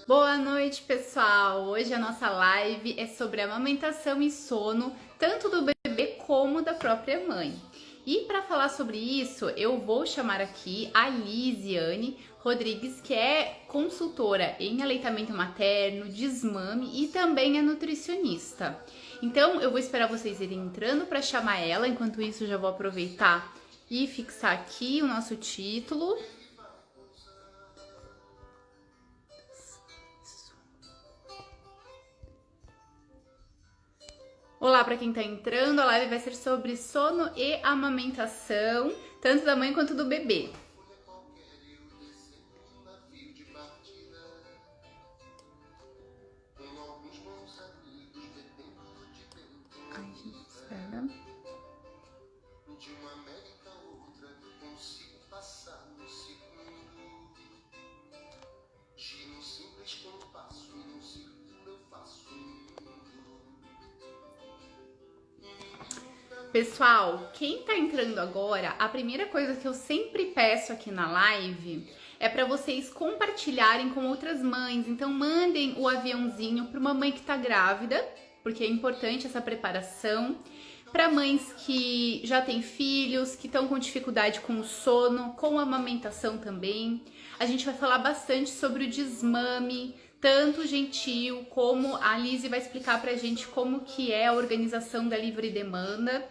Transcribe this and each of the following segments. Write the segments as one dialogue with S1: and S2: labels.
S1: Boa noite, pessoal! Hoje a nossa live é sobre amamentação e sono, tanto do bebê como da própria mãe. E para falar sobre isso, eu vou chamar aqui a Lisiane Rodrigues, que é consultora em aleitamento materno, desmame e também é nutricionista. Então, eu vou esperar vocês irem entrando para chamar ela, enquanto isso já vou aproveitar e fixar aqui o nosso título. Olá para quem está entrando, a live vai ser sobre sono e amamentação, tanto da mãe quanto do bebê. Ai, gente, espera. Pessoal, quem tá entrando agora, a primeira coisa que eu sempre peço aqui na live é para vocês compartilharem com outras mães. Então mandem o aviãozinho para uma mãe que tá grávida, porque é importante essa preparação. Para mães que já têm filhos, que estão com dificuldade com o sono, com a amamentação também. A gente vai falar bastante sobre o desmame, tanto gentil como a Lise vai explicar pra gente como que é a organização da livre demanda.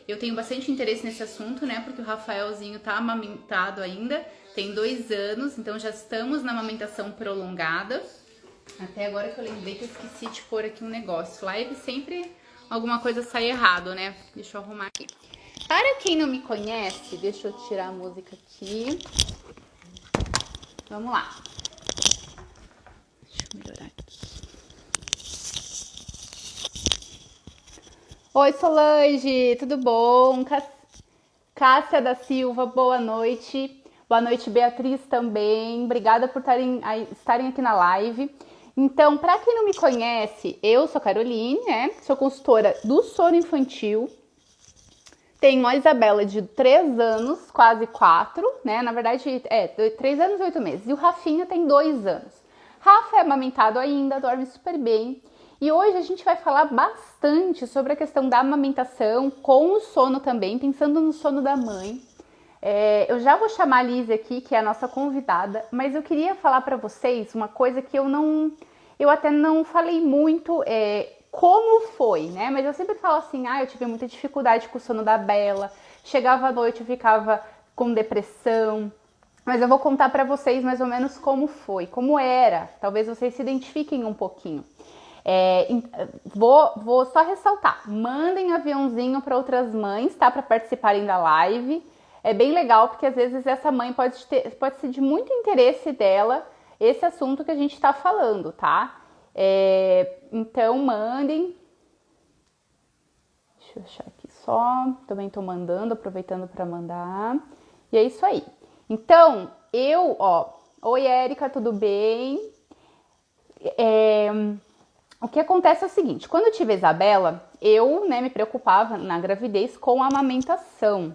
S1: Eu tenho bastante interesse nesse assunto, né? Porque o Rafaelzinho tá amamentado ainda, tem 2 anos, então já estamos na amamentação prolongada. Até agora que eu lembrei que eu esqueci de pôr aqui um negócio. Live sempre alguma coisa sai errado, né? Deixa eu arrumar aqui. Para quem não me conhece, deixa eu tirar a música aqui. Vamos lá. Deixa eu melhorar aqui. Oi, Solange, tudo bom? Cássia da Silva, boa noite. Boa noite, Beatriz também. Obrigada por estarem aqui na live. Então, para quem não me conhece, eu sou Caroline, né? Sou consultora do sono infantil. Tenho a Isabela de 3 anos, quase 4, né? Na verdade, 3 anos e 8 meses. E o Rafinha tem 2 anos. Rafa é amamentado ainda, dorme super bem. E hoje a gente vai falar bastante sobre a questão da amamentação, com o sono também, pensando no sono da mãe. Eu já vou chamar a Liz aqui, que é a nossa convidada, mas eu queria falar para vocês uma coisa que eu até não falei muito, como foi, né? Mas eu sempre falo assim, eu tive muita dificuldade com o sono da Bela, chegava à noite eu ficava com depressão, mas eu vou contar para vocês mais ou menos como foi, como era, talvez vocês se identifiquem um pouquinho. Vou só ressaltar, mandem aviãozinho para outras mães, tá? Para participarem da live. É bem legal, porque às vezes essa mãe pode ser de muito interesse dela esse assunto que a gente tá falando, tá? Então mandem. Deixa eu achar aqui só. Também tô mandando, aproveitando para mandar. E é isso aí. Então, oi Érica, tudo bem? O que acontece é o seguinte, quando eu tive a Isabela, eu me preocupava na gravidez com a amamentação.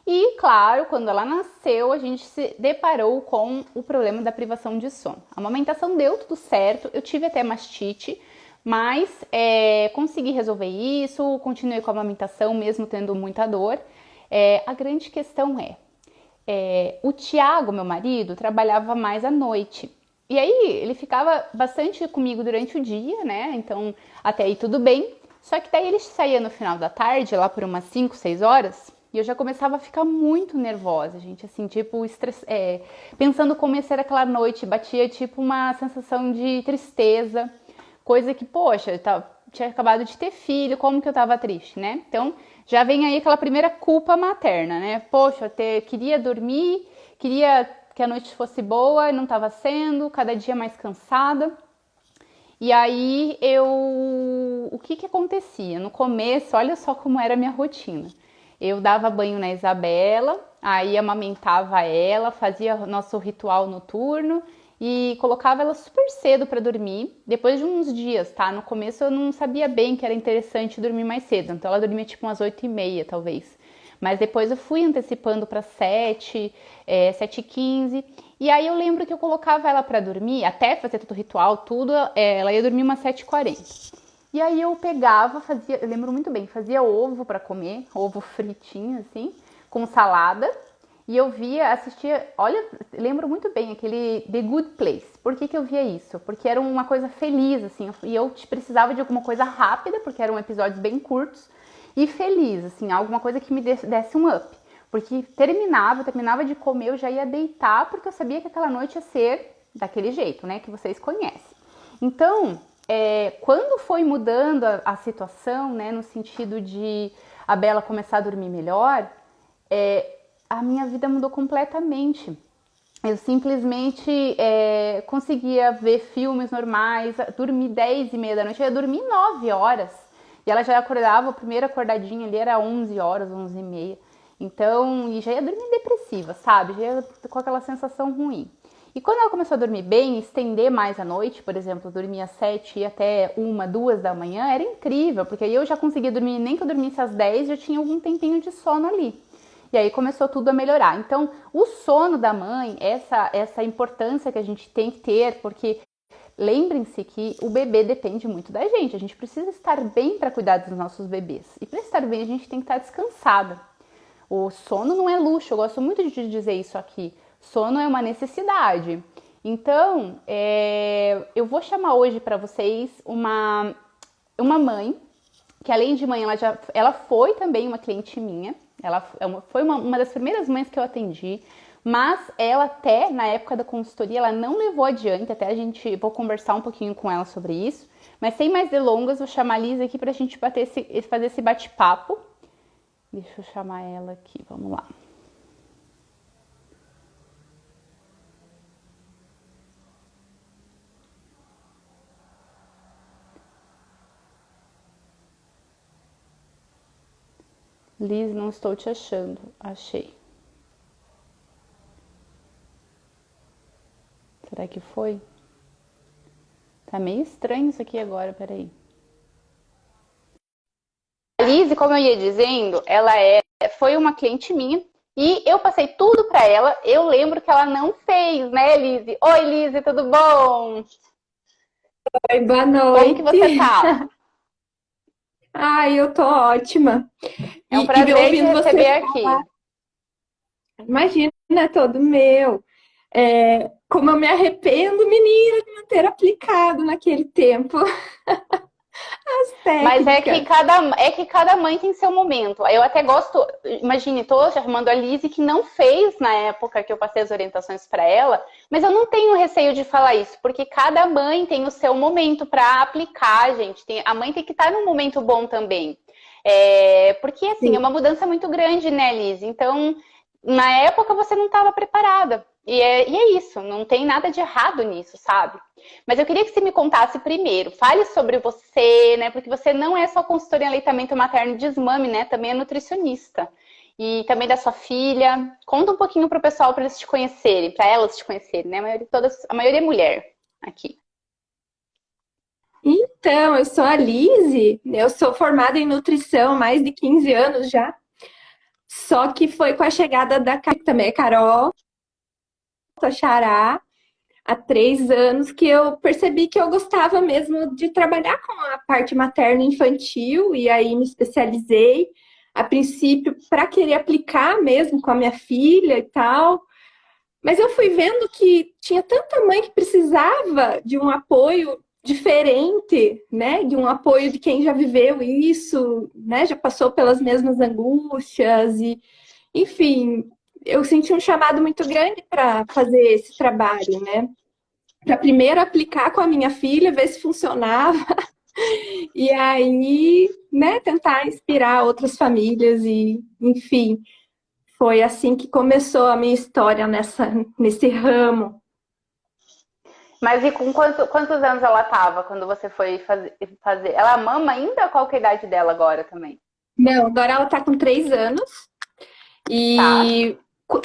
S1: E, claro, quando ela nasceu, a gente se deparou com o problema da privação de sono. A amamentação deu tudo certo, eu tive até mastite, mas consegui resolver isso, continuei com a amamentação, mesmo tendo muita dor. A grande questão o Tiago, meu marido, trabalhava mais à noite. E aí, ele ficava bastante comigo durante o dia, né? Então, até aí tudo bem. Só que daí ele saía no final da tarde, lá por umas 5, 6 horas, e eu já começava a ficar muito nervosa, gente. Assim, tipo, pensando como ia ser aquela noite, batia tipo uma sensação de tristeza. Coisa que, poxa, eu tinha acabado de ter filho, como que eu tava triste, né? Então, já vem aí aquela primeira culpa materna, né? Poxa, queria dormir, queria que a noite fosse boa e não estava sendo, cada dia mais cansada. E aí o que acontecia? No começo, olha só como era a minha rotina. Eu dava banho na Isabela, aí amamentava ela, fazia nosso ritual noturno e colocava ela super cedo para dormir, depois de uns dias, tá? No começo eu não sabia bem que era interessante dormir mais cedo, então ela dormia tipo umas 8h30 talvez. Mas depois eu fui antecipando para 7, 7h15 E aí eu lembro que eu colocava ela pra dormir, até fazer todo o ritual, tudo, ela ia dormir umas 7h40. E aí eu pegava, eu lembro muito bem, fazia ovo pra comer, ovo fritinho assim, com salada. E eu assistia, olha, lembro muito bem aquele The Good Place. Por que eu via isso? Porque era uma coisa feliz, assim, e eu precisava de alguma coisa rápida, porque eram episódios bem curtos, e feliz, assim, alguma coisa que me desse um up. Porque terminava de comer, eu já ia deitar, porque eu sabia que aquela noite ia ser daquele jeito, né, que vocês conhecem. Então, quando foi mudando a situação, né, no sentido de a Bela começar a dormir melhor, a minha vida mudou completamente. Eu simplesmente conseguia ver filmes normais, dormir 10h30 da noite, eu ia dormir 9 horas. E ela já acordava, a primeira acordadinha ali era 11 horas, 11h30. Então, e já ia dormir depressiva, sabe? Já ia com aquela sensação ruim. E quando ela começou a dormir bem, estender mais a noite, por exemplo, dormia às 7 e até 1, 2 da manhã, era incrível, porque aí eu já conseguia dormir, nem que eu dormisse às 10, já tinha algum tempinho de sono ali. E aí começou tudo a melhorar. Então, o sono da mãe, essa importância que a gente tem que ter, porque lembrem-se que o bebê depende muito da gente. A gente precisa estar bem para cuidar dos nossos bebês. E para estar bem, a gente tem que estar descansada. O sono não é luxo, eu gosto muito de dizer isso aqui. Sono é uma necessidade. Então, eu vou chamar hoje para vocês uma mãe, que além de mãe, ela foi também uma cliente minha. Ela foi uma das primeiras mães que eu atendi, mas ela até, na época da consultoria, ela não levou adiante, vou conversar um pouquinho com ela sobre isso, mas sem mais delongas, vou chamar a Liz aqui pra gente fazer esse bate-papo. Deixa eu chamar ela aqui, vamos lá. Liz, não estou te achando. Achei. Será que foi? Tá meio estranho isso aqui agora, peraí. A Liz, como eu ia dizendo, ela foi uma cliente minha e eu passei tudo para ela. Eu lembro que ela não fez, né, Liz? Oi, Liz, tudo bom?
S2: Oi, boa
S1: Como que você
S2: noite.
S1: tá?
S2: Ai, eu tô ótima.
S1: É um
S2: E
S1: prazer te
S2: ouvindo você
S1: receber
S2: falar,
S1: aqui.
S2: imagina, é todo meu. Como eu me arrependo, menina, de não ter aplicado naquele tempo as
S1: Mas
S2: técnicas.
S1: é que cada mãe tem seu momento. Eu até gosto, imagine, tô chamando a Lizzie que não fez na época que eu passei as orientações para ela, mas eu não tenho receio de falar isso, porque cada mãe tem o seu momento para aplicar, gente. A mãe tem que estar num momento bom também. Porque assim, é
S2: Sim.
S1: uma mudança muito grande, né, Liz? Então, na época você não estava preparada. E é isso, não tem nada de errado nisso, sabe? Mas eu queria que você me contasse primeiro, fale sobre você, né? Porque você não é só consultora em aleitamento materno e desmame, né? Também é nutricionista. E também da sua filha. Conta um pouquinho pro pessoal para eles te conhecerem, para elas te conhecerem, né? A maioria é mulher aqui.
S2: Então, eu sou a Lise, eu sou formada em nutrição há mais de 15 anos já. Só que foi com a chegada da também, Carol, a Xará, há 3 anos que eu percebi que eu gostava mesmo de trabalhar com a parte materno infantil e aí me especializei a princípio para querer aplicar mesmo com a minha filha e tal. Mas eu fui vendo que tinha tanta mãe que precisava de um apoio diferente, né? De um apoio de quem já viveu isso, né? Já passou pelas mesmas angústias e, enfim, eu senti um chamado muito grande para fazer esse trabalho, né? Para primeiro aplicar com a minha filha, ver se funcionava, e aí, né, tentar inspirar outras famílias e, enfim, foi assim que começou a minha história nesse ramo.
S1: Mas e com quantos anos ela tava quando você foi fazer? Ela mama ainda? Qual que é a idade dela agora também?
S2: Não, agora ela está com 3 anos
S1: Tá.
S2: e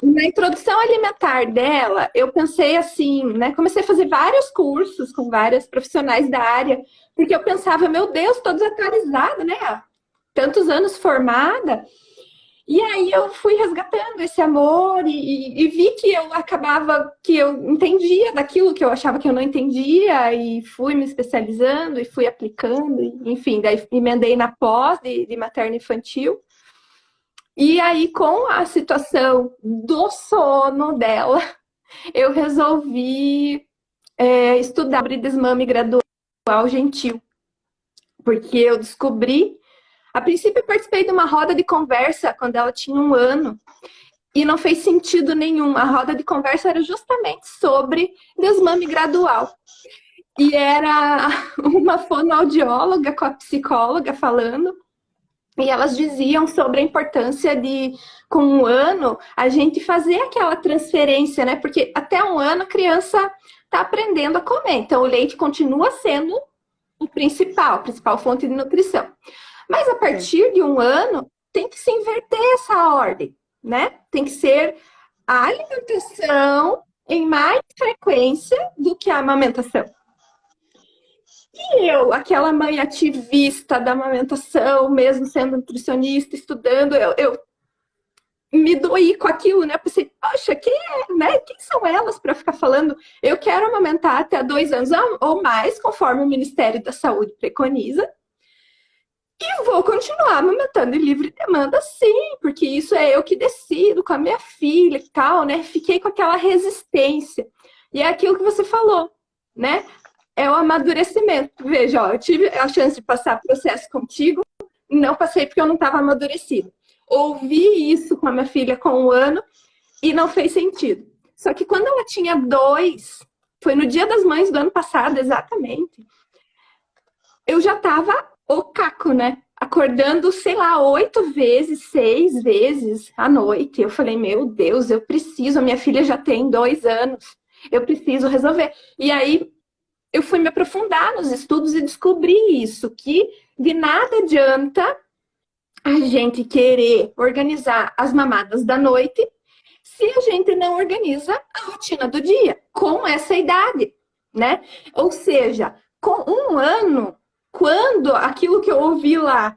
S2: na introdução alimentar dela, eu pensei assim, né? Comecei a fazer vários cursos com várias profissionais da área, porque eu pensava, meu Deus, tô desatualizada, né? Há tantos anos formada. E aí eu fui resgatando esse amor e vi que eu acabava, que eu entendia daquilo que eu achava que eu não entendia e fui me especializando e fui aplicando, enfim, daí emendei na pós de materno infantil. E aí, com a situação do sono dela, eu resolvi estudar sobre desmame gradual gentil, porque eu descobri. A princípio, eu participei de uma roda de conversa quando ela tinha 1 ano e não fez sentido nenhum. A roda de conversa era justamente sobre desmame gradual. E era uma fonoaudióloga com a psicóloga falando, e elas diziam sobre a importância de, com 1 ano, a gente fazer aquela transferência, né? Porque até 1 ano a criança está aprendendo a comer. Então, o leite continua sendo a principal fonte de nutrição. Mas a partir de 1 ano, tem que se inverter essa ordem, né? Tem que ser a alimentação em mais frequência do que a amamentação. E eu, aquela mãe ativista da amamentação, mesmo sendo nutricionista, estudando, eu me doí com aquilo, né? Pensei, poxa, quem são elas para ficar falando? Eu quero amamentar até 2 anos ou mais, conforme o Ministério da Saúde preconiza. E vou continuar amamentando em livre demanda, sim, porque isso é eu que decido com a minha filha e tal, né? Fiquei com aquela resistência. E é aquilo que você falou, né? É o amadurecimento. Veja, ó, eu tive a chance de passar processo contigo, não passei porque eu não estava amadurecida. Ouvi isso com a minha filha com 1 ano e não fez sentido. Só que quando ela tinha 2, foi no Dia das Mães do ano passado, exatamente, eu já estava o caco, né? Acordando, sei lá, 8 vezes, 6 vezes à noite. Eu falei, meu Deus, eu preciso, a minha filha já tem 2 anos, eu preciso resolver. E aí eu fui me aprofundar nos estudos e descobri isso, que de nada adianta a gente querer organizar as mamadas da noite se a gente não organiza a rotina do dia com essa idade, né? Ou seja, com 1 ano, quando aquilo que eu ouvi lá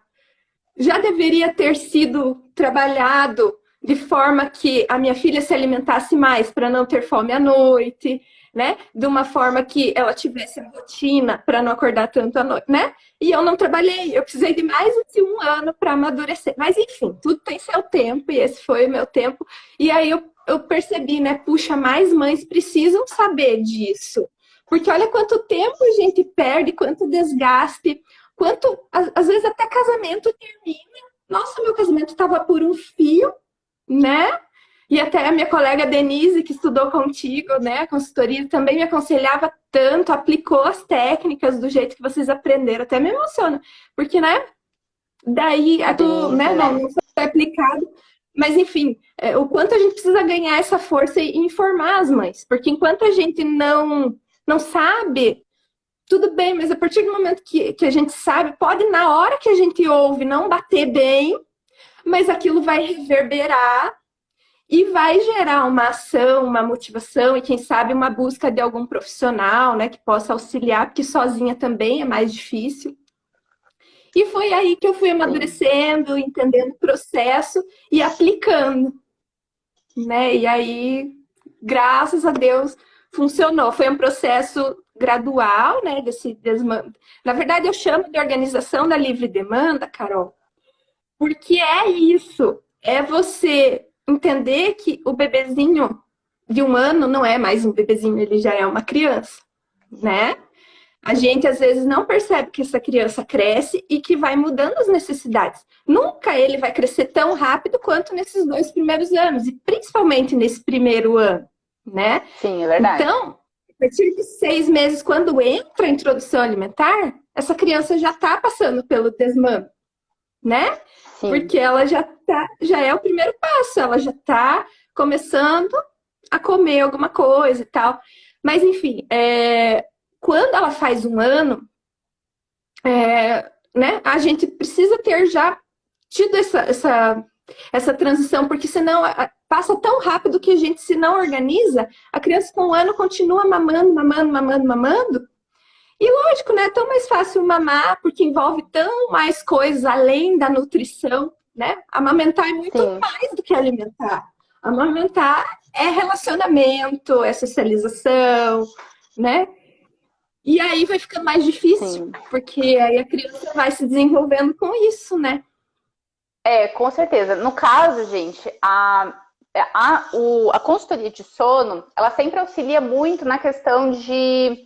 S2: já deveria ter sido trabalhado de forma que a minha filha se alimentasse mais para não ter fome à noite, né? De uma forma que ela tivesse a rotina para não acordar tanto à noite, né? E eu não trabalhei, eu precisei de mais de 1 ano para amadurecer. Mas enfim, tudo tem seu tempo e esse foi o meu tempo. E aí eu percebi, né? Puxa, mais mães precisam saber disso. Porque olha quanto tempo a gente perde, quanto desgaste, quanto, às vezes até casamento termina. Nossa, meu casamento estava por um fio, né? E até a minha colega Denise, que estudou contigo, né, a consultoria, também me aconselhava tanto, aplicou as técnicas do jeito que vocês aprenderam. Até me emociona, porque, né, daí né, não foi aplicado. Mas, enfim, o quanto a gente precisa ganhar essa força e informar as mães. Porque enquanto a gente não sabe, tudo bem, mas a partir do momento que a gente sabe, pode, na hora que a gente ouve, não bater bem, mas aquilo vai reverberar e vai gerar uma ação, uma motivação e, quem sabe, uma busca de algum profissional, né, que possa auxiliar, porque sozinha também é mais difícil. E foi aí que eu fui amadurecendo, entendendo o processo e aplicando, né? E aí, graças a Deus, funcionou. Foi um processo gradual, né, desse desmame. Na verdade, eu chamo de organização da livre demanda, Carol, porque é isso, é você entender que o bebezinho de 1 ano não é mais um bebezinho, ele já é uma criança, né? A gente, às vezes, não percebe que essa criança cresce e que vai mudando as necessidades. Nunca ele vai crescer tão rápido quanto nesses 2 primeiros anos, e principalmente nesse primeiro ano, né?
S1: Sim, é verdade.
S2: Então, a partir de 6 meses, quando entra a introdução alimentar, essa criança já está passando pelo desmame, né? Sim. Porque ela já é o primeiro passo, ela já está começando a comer alguma coisa e tal. Mas, enfim, quando ela faz 1 ano, né, a gente precisa ter já tido essa transição, porque senão passa tão rápido que a gente, se não organiza, a criança com 1 ano continua mamando. E lógico, né? É tão mais fácil mamar, porque envolve tão mais coisas além da nutrição, né? Amamentar é muito
S1: Sim,
S2: mais do que alimentar. Amamentar é relacionamento, é socialização, né? E aí vai ficando mais difícil,
S1: sim.
S2: porque aí a criança vai se desenvolvendo com isso, né?
S1: Com certeza. No caso, gente, a consultoria de sono, ela sempre auxilia muito na questão de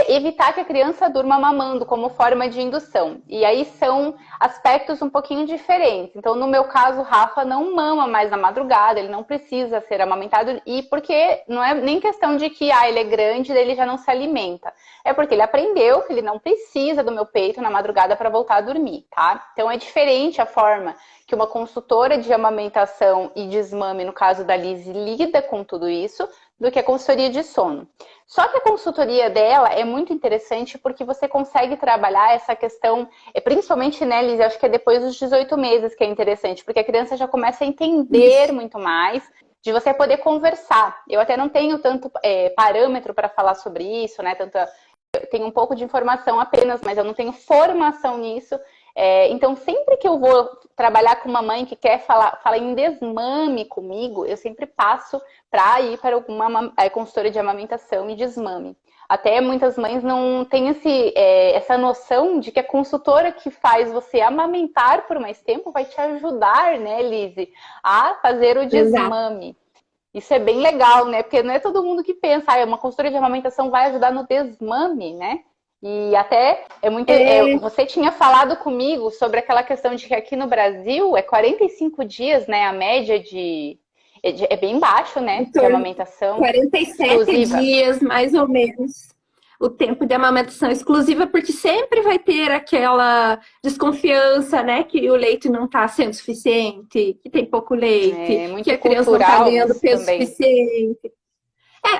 S1: evitar que a criança durma mamando como forma de indução. E aí são aspectos um pouquinho diferentes. Então, no meu caso, o Rafa não mama mais na madrugada, ele não precisa ser amamentado, e porque não é nem questão de que ele é grande, ele já não se alimenta. É porque ele aprendeu que ele não precisa do meu peito na madrugada para voltar a dormir, tá? Então é diferente a forma que uma consultora de amamentação e desmame, no caso da Liz, lida com tudo isso, do que a consultoria de sono. Só que a consultoria dela é muito interessante porque você consegue trabalhar essa questão, principalmente, né, Liz, eu acho que é depois dos 18 meses que é interessante, porque a criança já começa a entender
S2: Isso.
S1: muito mais, de você poder conversar. Eu até não tenho tanto parâmetro para falar sobre isso, né, eu tenho um pouco de informação apenas, mas eu não tenho formação nisso. Então, sempre que eu vou trabalhar com uma mãe que quer falar em desmame comigo, eu sempre passo para ir para alguma consultora de amamentação e desmame. Até muitas mães não têm essa noção de que a consultora que faz você amamentar por mais tempo vai te ajudar, né, Lizzy, a fazer o
S2: Exato.
S1: desmame. Isso é bem legal, né? Porque não é todo mundo que pensa, uma consultoria de amamentação vai ajudar no desmame, né? E até
S2: É,
S1: você tinha falado comigo sobre aquela questão de que aqui no Brasil é 45 dias, né? A média é bem baixo,
S2: em
S1: né? De
S2: torno de
S1: amamentação
S2: 47
S1: exclusiva.
S2: dias, mais ou menos, o tempo de amamentação exclusiva, porque sempre vai ter aquela desconfiança, né, que o leite não está sendo suficiente, que tem pouco leite,
S1: É
S2: que
S1: muito
S2: a criança não está
S1: cultural
S2: ganhando
S1: isso
S2: peso
S1: também.
S2: suficiente.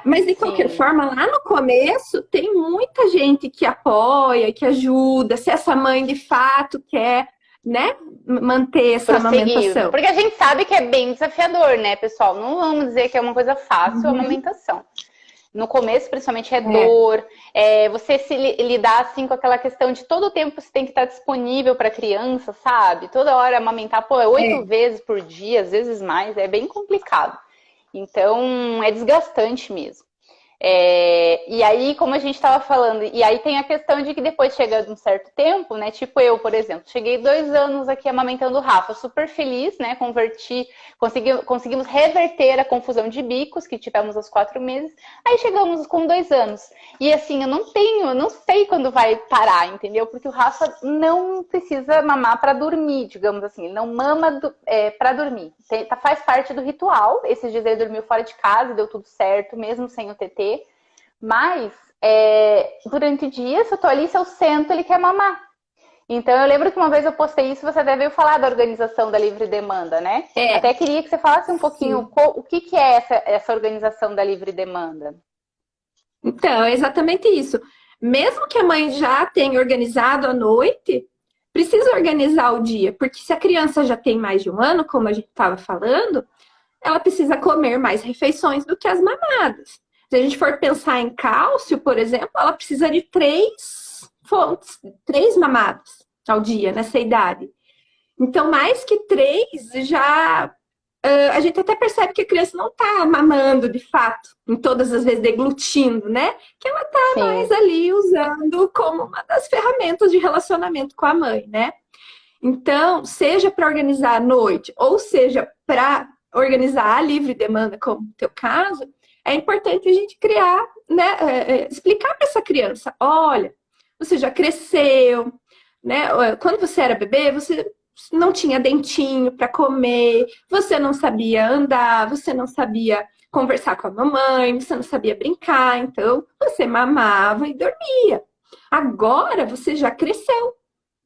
S2: Mas de qualquer
S1: Sim,
S2: forma, lá no começo, tem muita gente que apoia, que ajuda, se essa mãe de fato quer, né, manter essa
S1: prosseguir.
S2: amamentação.
S1: Porque a gente sabe que é bem desafiador, né, pessoal? Não vamos dizer que é uma coisa fácil a
S2: Uhum.
S1: amamentação. No começo, principalmente, é
S2: É,
S1: dor. Você se lidar assim com aquela questão de todo o tempo você tem que estar disponível para a criança, sabe? Toda hora amamentar, pô, é 8 vezes por dia, às vezes mais, é bem complicado. Então, é desgastante mesmo. E aí, como a gente estava falando, e aí tem a questão de que depois chega um certo tempo, né? Tipo eu, por exemplo, cheguei 2 anos aqui amamentando o Rafa, super feliz, né? Conseguimos reverter a confusão de bicos que tivemos aos 4 meses. Aí chegamos com 2 anos. E assim, eu não sei quando vai parar, entendeu? Porque o Rafa não precisa mamar para dormir, digamos assim. Ele não mama para dormir. Faz parte do ritual. Esses dias ele dormiu fora de casa, deu tudo certo, mesmo sem o TT. Mas, durante o dia, se eu tô ali, se eu sento, ele quer mamar. Então, eu lembro que uma vez eu postei isso, você até veio falar da organização da livre demanda, né?
S2: é,
S1: Até queria que você falasse um pouquinho
S2: sim.
S1: o que é essa organização da livre demanda.
S2: Então, é exatamente isso. Mesmo que a mãe já tenha organizado a noite, precisa organizar o dia, porque se a criança já tem mais de um ano, como a gente estava falando, ela precisa comer mais refeições do que as mamadas. Se a gente for pensar em cálcio, por exemplo, ela precisa de 3 fontes, 3 mamadas ao dia nessa idade. Então, mais que 3, já a gente até percebe que a criança não está mamando de fato, em todas as vezes deglutindo, né? Que ela está mais
S1: Sim,
S2: ali usando como uma das ferramentas de relacionamento com a mãe, né? Então, seja para organizar a noite, ou seja para organizar a livre demanda, como no teu caso, é importante a gente criar, né? Explicar para essa criança: olha, você já cresceu, né? Quando você era bebê, você não tinha dentinho para comer, você não sabia andar, você não sabia conversar com a mamãe, você não sabia brincar, então você mamava e dormia. Agora você já cresceu.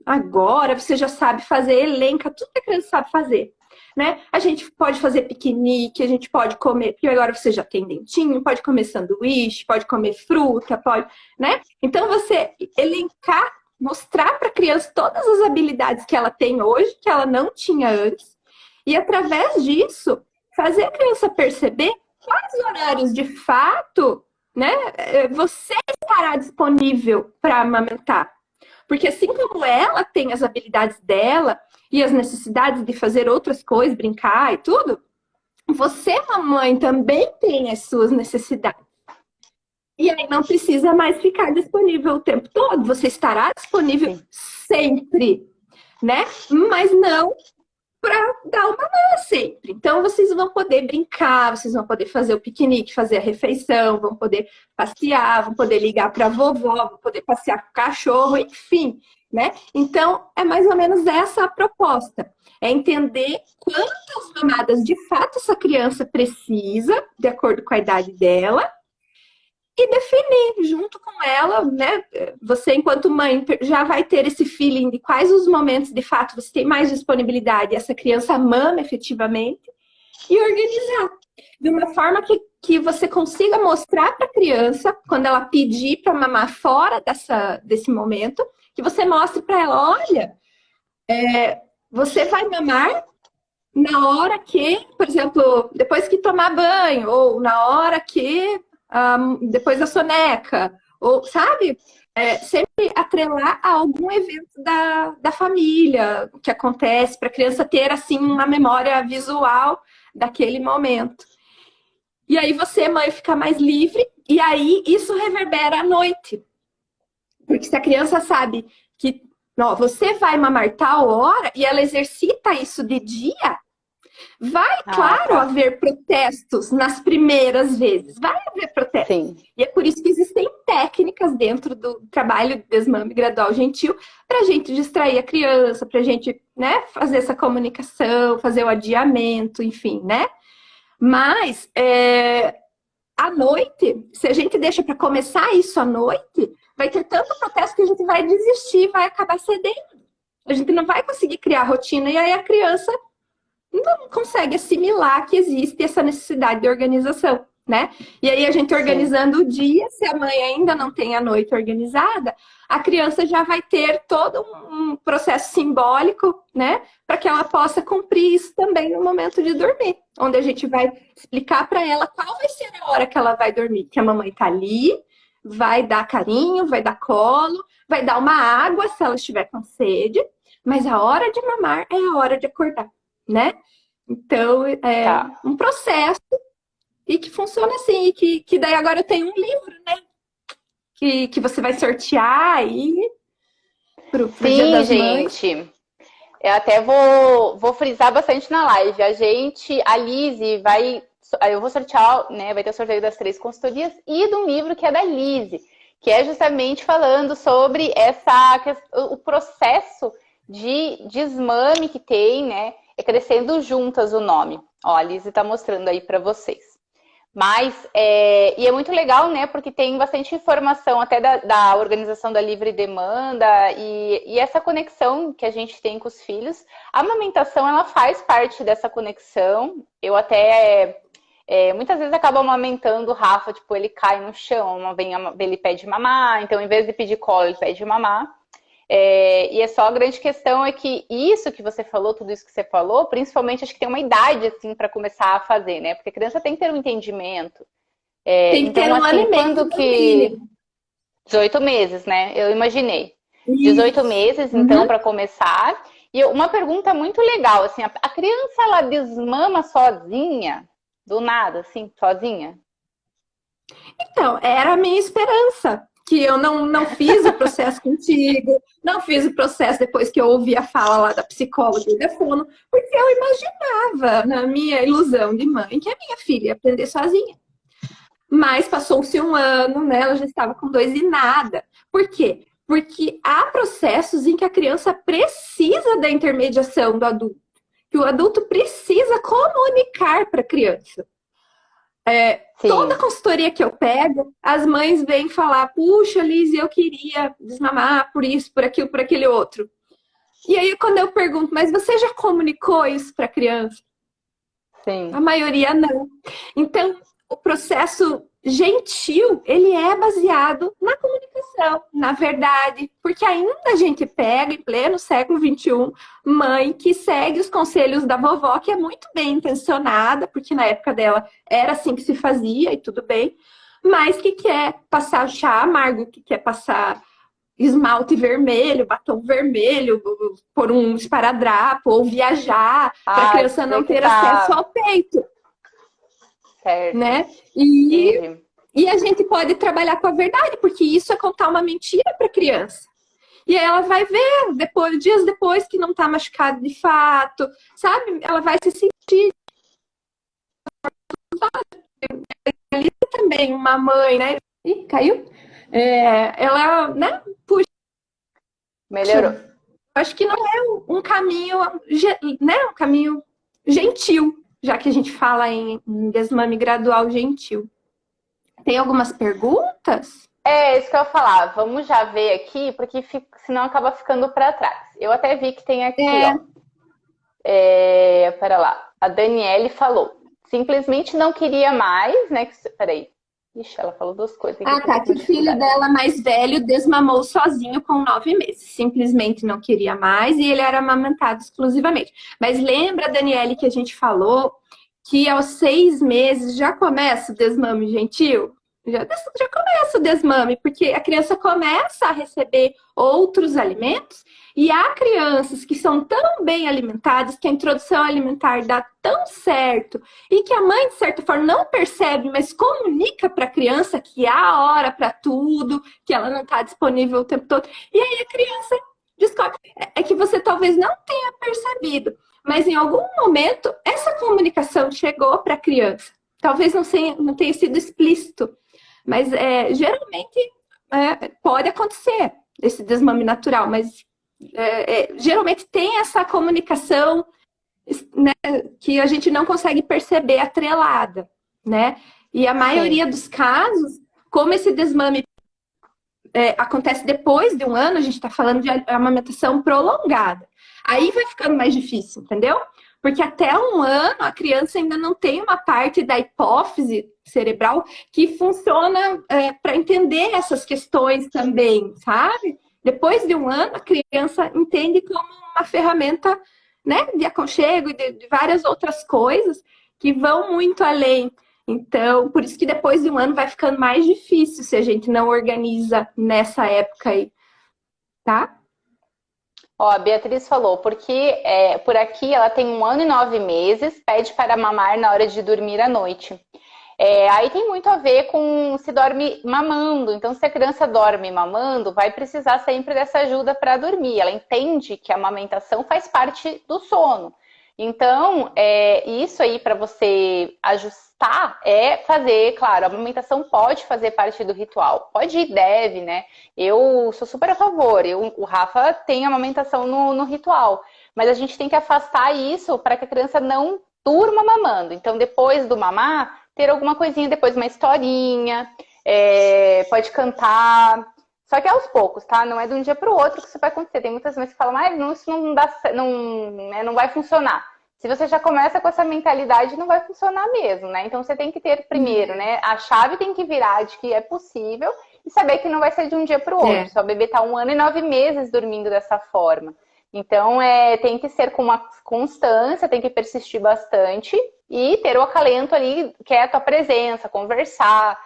S2: Agora você já sabe fazer, elenca tudo que a criança sabe fazer. Né? A gente pode fazer piquenique, a gente pode comer, porque agora você já tem dentinho, pode comer sanduíche, pode comer fruta, pode, né? Então você elencar, mostrar para a criança todas as habilidades que ela tem hoje, que ela não tinha antes, e através disso fazer a criança perceber quais horários de fato, né, você estará disponível para amamentar. Porque assim como ela tem as habilidades dela e as necessidades de fazer outras coisas, brincar e tudo, você, mamãe, também tem as suas necessidades. E aí não precisa mais ficar disponível o tempo todo. Você estará disponível
S1: Sim.
S2: sempre, né? Mas não para dar uma mão sempre. Então vocês vão poder brincar, vocês vão poder fazer o piquenique, fazer a refeição, vão poder passear, vão poder ligar para a vovó, vão poder passear com o cachorro, enfim, né? Então é mais ou menos essa a proposta. É entender quantas mamadas de fato essa criança precisa, de acordo com a idade dela, e definir junto com ela, né? Você, enquanto mãe, já vai ter esse feeling de quais os momentos de fato você tem mais disponibilidade, essa criança mama efetivamente, e organizar de uma forma que você consiga mostrar para a criança, quando ela pedir para mamar fora desse momento, que você mostre para ela: olha, você vai mamar na hora que, por exemplo, depois que tomar banho, ou na hora que depois da soneca, ou sabe? Sempre atrelar a algum evento da família que acontece, para a criança ter assim uma memória visual daquele momento. E aí você, mãe, fica mais livre, e aí isso reverbera à noite. Porque se a criança sabe que não, você vai mamar tal hora e ela exercita isso de dia, vai, claro,
S1: Tá.
S2: haver protestos nas primeiras vezes. Vai haver protestos.
S1: Sim.
S2: E é por isso que existem técnicas dentro do trabalho de desmame gradual gentil para a gente distrair a criança, para a gente, né, fazer essa comunicação, fazer o adiamento, enfim, né? Mas à noite, se a gente deixa para começar isso à noite, vai ter tanto protesto que a gente vai desistir, vai acabar cedendo. A gente não vai conseguir criar rotina e aí a criança não consegue assimilar que existe essa necessidade de organização, né? E aí a gente organizando o dia, se a mãe ainda não tem a noite organizada, a criança já vai ter todo um processo simbólico, né? Para que ela possa cumprir isso também no momento de dormir, onde a gente vai explicar para ela qual vai ser a hora que ela vai dormir, que a mamãe tá ali, vai dar carinho, vai dar colo, vai dar uma água se ela estiver com sede, mas a hora de mamar é a hora de acordar, né? Então,
S1: Tá.
S2: um processo e que funciona assim, e que daí agora eu tenho um livro, né? Que você vai sortear aí pro Dia
S1: Sim,
S2: das Mães.
S1: gente. Eu até vou frisar bastante na live. A Lise vai. Eu vou sortear, né? Vai ter o sorteio das 3 consultorias e do livro que é da Lise, que é justamente falando sobre o processo de desmame que tem, né? É Crescendo Juntas o nome. Ó, a Lise tá mostrando aí para vocês. Mas, e é muito legal, né? Porque tem bastante informação até da organização da livre demanda e essa conexão que a gente tem com os filhos. A amamentação, ela faz parte dessa conexão. Eu até, muitas vezes acabo amamentando o Rafa, tipo, ele cai no chão, ele pede mamar, então em vez de pedir colo, ele pede mamar. E é só a grande questão é que isso que você falou, tudo isso que você falou, principalmente acho que tem uma idade assim para começar a fazer, né? Porque a criança tem que ter um entendimento.
S2: Tem que ter
S1: Então,
S2: um ano
S1: assim,
S2: e meio
S1: quando
S2: no
S1: que
S2: mínimo.
S1: 18 meses, né? Eu imaginei. 18
S2: Isso.
S1: meses, então,
S2: Uhum.
S1: para começar. E uma pergunta muito legal, assim, a criança ela desmama sozinha, do nada, assim, sozinha?
S2: Então, era a minha esperança. Que eu não fiz o processo contigo, não fiz o processo depois que eu ouvi a fala lá da psicóloga e da fono, porque eu imaginava, na minha ilusão de mãe, que a minha filha ia aprender sozinha. Mas passou-se um ano, né? Ela já estava com 2 e nada. Por quê? Porque há processos em que a criança precisa da intermediação do adulto, que o adulto precisa comunicar para a criança. Toda
S1: Sim,
S2: consultoria que eu pego, as mães vêm falar: puxa, Liz, eu queria desmamar por isso, por aquilo, por aquele outro. E aí, quando eu pergunto, mas você já comunicou isso para a criança? A
S1: sim.
S2: maioria não. Então, o processo gentil, ele é baseado na comunicação, na verdade, porque ainda a gente pega, em pleno século XXI, mãe que segue os conselhos da vovó, que é muito bem intencionada, porque na época dela era assim que se fazia e tudo bem, mas que quer passar chá amargo, que quer passar esmalte vermelho, batom vermelho, por um esparadrapo, ou viajar, para a criança não ter acesso ao peito.
S1: Certo.
S2: Né? E a gente pode trabalhar com a verdade, porque isso é contar uma mentira para a criança. E aí ela vai ver, dias depois, que não está machucado de fato, sabe? Ela vai se sentir. Ali também uma mãe, né? Ih, caiu? Ela, né? Puxa.
S1: Melhorou.
S2: Acho que não é um caminho, né? Um caminho gentil, já que a gente fala em desmame gradual gentil. Tem algumas perguntas?
S1: Isso que eu ia falar. Vamos já ver aqui, porque senão acaba ficando para trás. Eu até vi que tem aqui, ó. Pera lá. A Daniele falou. Simplesmente não queria mais, né? Peraí. Ixi, ela falou duas coisas aqui.
S2: Tá. Que o filho dela mais velho desmamou sozinho com 9 meses. Simplesmente não queria mais e ele era amamentado exclusivamente. Mas lembra, Daniele, que a gente falou que aos 6 meses já começa o desmame gentil? Já começa o desmame, porque a criança começa a receber outros alimentos e há crianças que são tão bem alimentadas, que a introdução alimentar dá tão certo e que a mãe, de certa forma, não percebe, mas comunica para a criança que há hora para tudo, que ela não está disponível o tempo todo. E aí a criança descobre. É que você talvez não tenha percebido, mas em algum momento essa comunicação chegou para a criança. Talvez não tenha sido explícito. Mas geralmente pode acontecer esse desmame natural, mas geralmente tem essa comunicação, né, que a gente não consegue perceber atrelada, né? E a maioria dos casos, como esse desmame acontece depois de 1 ano, a gente está falando de amamentação prolongada. Aí vai ficando mais difícil, entendeu? Porque até 1 ano a criança ainda não tem uma parte da hipófise cerebral que funciona para entender essas questões também, sabe? Depois de 1 ano, a criança entende como uma ferramenta, né, de aconchego e de várias outras coisas que vão muito além. Então, por isso que depois de 1 ano vai ficando mais difícil se a gente não organiza nessa época aí, tá?
S1: Ó, a Beatriz falou, porque por aqui ela tem 1 ano e 9 meses, pede para mamar na hora de dormir à noite. Aí tem muito a ver com se dorme mamando. Então, se a criança dorme mamando, vai precisar sempre dessa ajuda para dormir. Ela entende que a amamentação faz parte do sono. Então, isso aí para você ajustar fazer, claro, a amamentação pode fazer parte do ritual. Pode e deve, né? Eu sou super a favor. O Rafa tem amamentação no ritual. Mas a gente tem que afastar isso para que a criança não durma mamando. Então, depois do mamar, ter alguma coisinha depois, uma historinha, pode cantar. Só que aos poucos, tá? Não é de um dia para o outro que isso vai acontecer. Tem muitas mães que falam, isso não dá, não vai funcionar. Se você já começa com essa mentalidade, não vai funcionar mesmo, né? Então você tem que ter primeiro, né? A chave tem que virar de que é possível e saber que não vai ser de um dia para o outro. Só o bebê tá 1 ano e 9 meses dormindo dessa forma. Então tem que ser com uma constância, tem que persistir bastante e ter o acalento ali, que é a tua presença, conversar.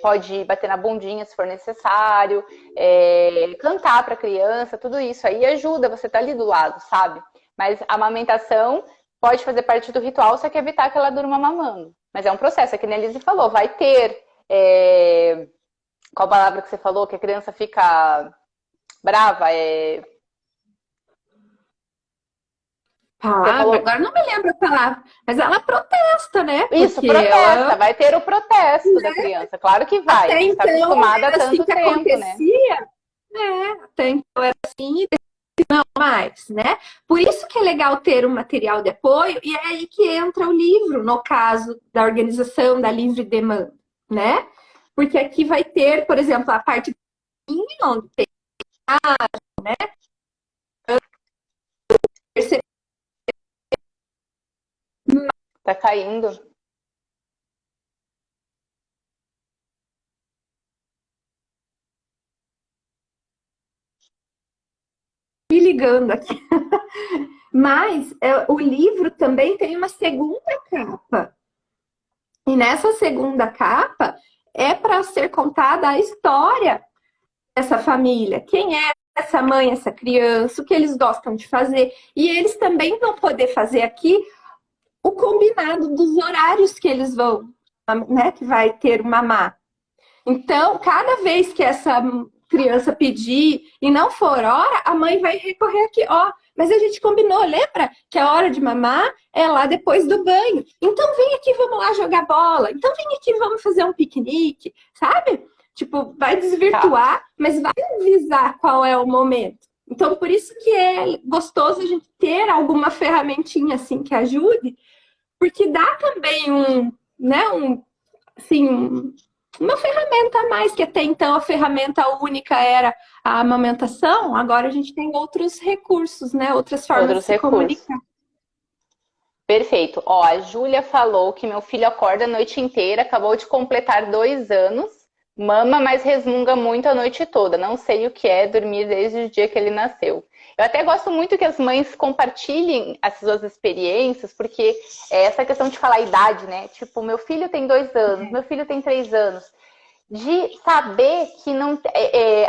S1: Pode bater na bundinha se for necessário, cantar para a criança, tudo isso aí ajuda, você tá ali do lado, sabe? Mas a amamentação pode fazer parte do ritual, só que evitar que ela durma mamando. Mas é um processo, é que a Nelise falou, vai ter... Qual palavra que você falou? Que a criança fica brava?
S2: Palavra, agora não me lembro a palavra, mas ela protesta, né?
S1: Isso, protesta, vai ter o protesto da criança, claro que vai.
S2: Até
S1: então, está acostumada há tanto tempo,
S2: acontecia, né? Até então era assim, não mais, né? Por isso que é legal ter um material de apoio, e é aí que entra o livro, no caso da organização da livre demanda, né? Porque aqui vai ter, por exemplo, a parte onde tem, né?
S1: Tá caindo.
S2: Me ligando aqui. Mas o livro também tem uma segunda capa. E nessa segunda capa é para ser contada a história essa família, quem é essa mãe, essa criança, o que eles gostam de fazer. E eles também vão poder fazer aqui o combinado dos horários que eles vão, né, que vai ter o mamar. Então, cada vez que essa criança pedir e não for hora, a mãe vai recorrer aqui, ó, mas a gente combinou, lembra que a hora de mamar é lá depois do banho. Então vem aqui, vamos lá jogar bola. Então vem aqui, vamos fazer um piquenique, sabe? Tipo, vai desvirtuar, mas vai avisar qual é o momento. Então, por isso que é gostoso a gente ter alguma ferramentinha assim que ajude, porque dá também né, assim, uma ferramenta a mais, que até então a ferramenta única era a amamentação, agora a gente tem outros recursos, né? Outras formas
S1: Outros
S2: de se
S1: recursos.
S2: comunicar.
S1: Perfeito. Ó, a Júlia falou que meu filho acorda a noite inteira, acabou de completar 2 anos, mama, mas resmunga muito a noite toda. Não sei o que é dormir desde o dia que ele nasceu. Eu até gosto muito que as mães compartilhem as suas experiências, porque é essa questão de falar a idade, né? Tipo, meu filho tem 2 anos, meu filho tem 3 anos. De saber que não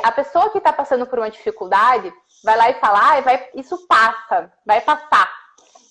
S1: a pessoa que está passando por uma dificuldade vai lá e fala, isso passa, vai passar.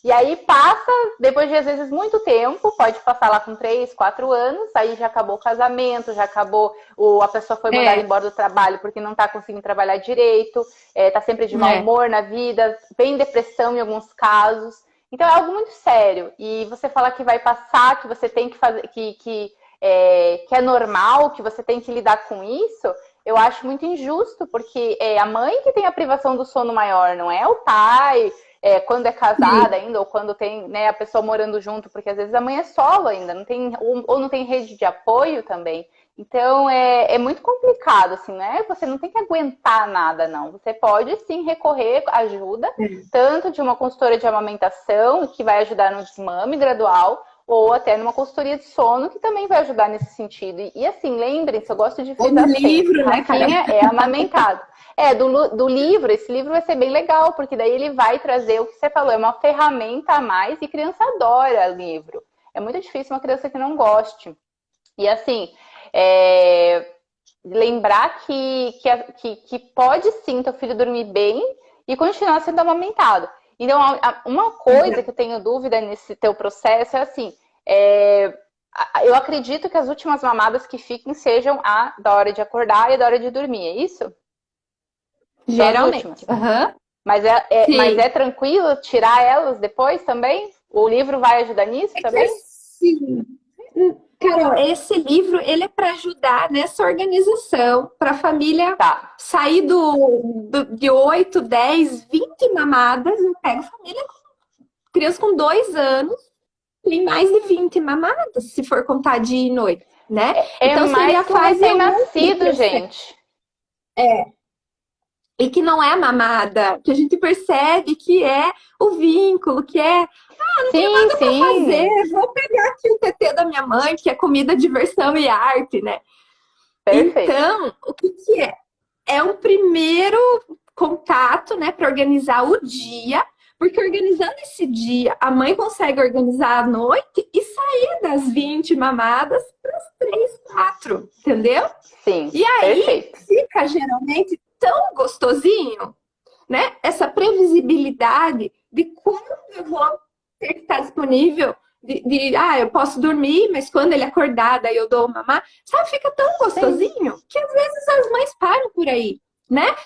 S1: E aí passa, depois de às vezes muito tempo, pode passar lá com 3, 4 anos, aí já acabou o casamento, já acabou, a pessoa foi mandada embora do trabalho porque não está conseguindo trabalhar direito, está sempre de mau humor na vida, vem depressão em alguns casos. Então é algo muito sério. E você falar que vai passar, que você tem que fazer, que é normal, que você tem que lidar com isso, eu acho muito injusto, porque é a mãe que tem a privação do sono maior, não é o pai, quando é casada ainda, ou quando tem, né, a pessoa morando junto, porque às vezes a mãe é solo ainda, não tem, ou não tem rede de apoio também. Então é muito complicado, assim, né? Você não tem que aguentar nada, não. Você pode sim recorrer à ajuda, tanto de uma consultora de amamentação, que vai ajudar no desmame gradual, ou até numa consultoria de sono, que também vai ajudar nesse sentido. E assim, lembrem-se, eu gosto de frisar sempre,
S2: livro, né,
S1: Rafinha é amamentado. Do livro, esse livro vai ser bem legal, porque daí ele vai trazer o que você falou, é uma ferramenta a mais, e criança adora livro. É muito difícil uma criança que não goste. E assim, lembrar que pode sim teu filho dormir bem e continuar sendo amamentado. Então, uma coisa que eu tenho dúvida nesse teu processo é assim, eu acredito que as últimas mamadas que fiquem sejam a da hora de acordar e da hora de dormir, é isso?
S2: Geralmente. Uhum.
S1: Mas é tranquilo tirar elas depois também? O livro vai ajudar nisso também?
S2: Sim. Carol, esse livro ele é para ajudar nessa organização, para a família sair de 8, 10, 20 mamadas. Eu pego família, criança com 2 anos, tem mais de 20 mamadas, se for contar dia e noite, né?
S1: Então seria a fase recém-nascido, gente.
S2: E que não é mamada, que a gente percebe que é o vínculo, que é, não tem nada pra fazer, vou pegar aqui o TT da minha mãe, que é comida, diversão e arte, né?
S1: Perfeito.
S2: Então, o que é? É um primeiro contato, né, para organizar o dia, porque organizando esse dia, a mãe consegue organizar a noite e sair das 20 mamadas para as 3, 4, entendeu?
S1: Sim,
S2: e aí
S1: perfeito.
S2: Fica geralmente tão gostosinho, né? Essa previsibilidade de quando eu vou ter que estar disponível, eu posso dormir, mas quando ele acordar, daí eu dou mamar. Sabe, fica tão gostosinho que às vezes as mães param por aí, né?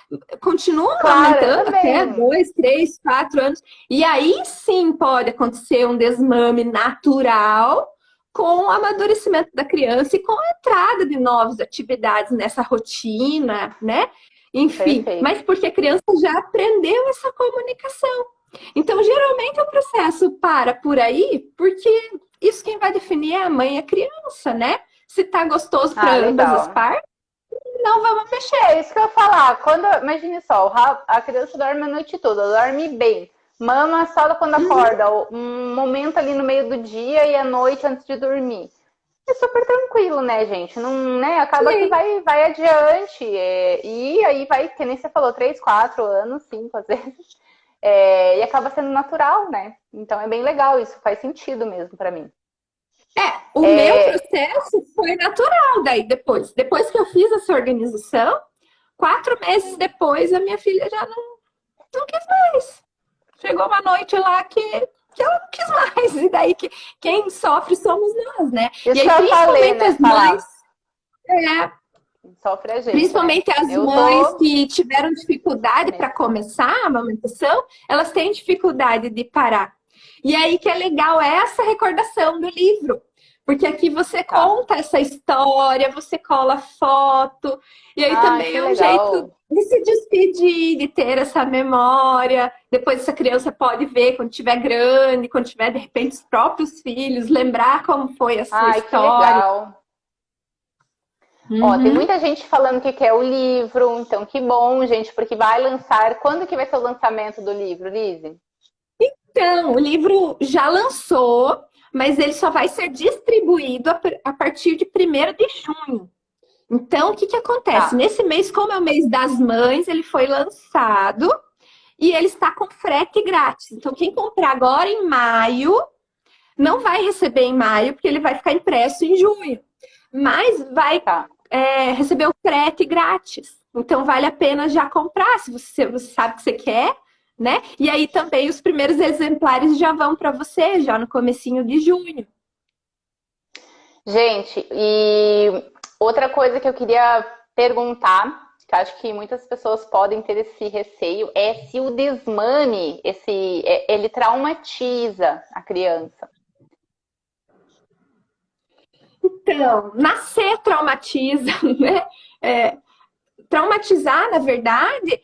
S2: Continuam amamentando até 2, 3, 4 anos. E aí sim pode acontecer um desmame natural com o amadurecimento da criança e com a entrada de novas atividades nessa rotina, né? Enfim, mas porque a criança já aprendeu essa comunicação. Então, geralmente o processo para por aí, porque isso quem vai definir é a mãe e a criança, né? Se tá gostoso para ambas as partes, não vamos mexer.
S1: É isso que eu ia falar. Imagine só, a criança dorme a noite toda, dorme bem. Mama só quando acorda, um momento ali no meio do dia e à noite antes de dormir. É super tranquilo, né, gente? Não, né? Acaba que vai adiante. E aí vai, que nem você falou, 3, 4 anos, 5 às vezes. E acaba sendo natural, né? Então é bem legal, isso faz sentido mesmo pra mim.
S2: O meu processo foi natural daí depois. Depois que eu fiz essa organização, 4 meses depois, a minha filha já não quis mais. Chegou uma noite lá que ela não quis mais. E daí quem sofre somos nós, né?
S1: Isso
S2: e aí,
S1: que eu falei,
S2: principalmente
S1: né?
S2: as mães.
S1: Sofre a gente,
S2: Principalmente
S1: né?
S2: as mães que tiveram dificuldade para começar a amamentação, elas têm dificuldade de parar. E aí que é legal essa recordação do livro. Porque aqui você conta essa história, você cola foto, e aí também é um jeito de se despedir, de ter essa memória. Depois essa criança pode ver quando estiver grande, quando tiver, de repente, os próprios filhos, lembrar como foi essa história.
S1: Que legal. Ó, tem muita gente falando que quer o livro, então que bom, gente, porque vai lançar. Quando que vai ser o lançamento do livro, Lizzy?
S2: Então, o livro já lançou, mas ele só vai ser distribuído a partir de 1º de junho. Então, o que acontece? Nesse mês, como é o mês das mães, ele foi lançado e ele está com frete grátis. Então, quem comprar agora em maio, não vai receber em maio, porque ele vai ficar impresso em junho. Mas vai receber o frete grátis. Então, vale a pena já comprar, se você sabe que você quer, né? E aí também os primeiros exemplares já vão para você, já no comecinho de junho.
S1: Gente, e outra coisa que eu queria perguntar, que acho que muitas pessoas podem ter esse receio, é se o desmame, ele traumatiza a criança.
S2: Então, nascer traumatiza, né? Traumatizar, na verdade,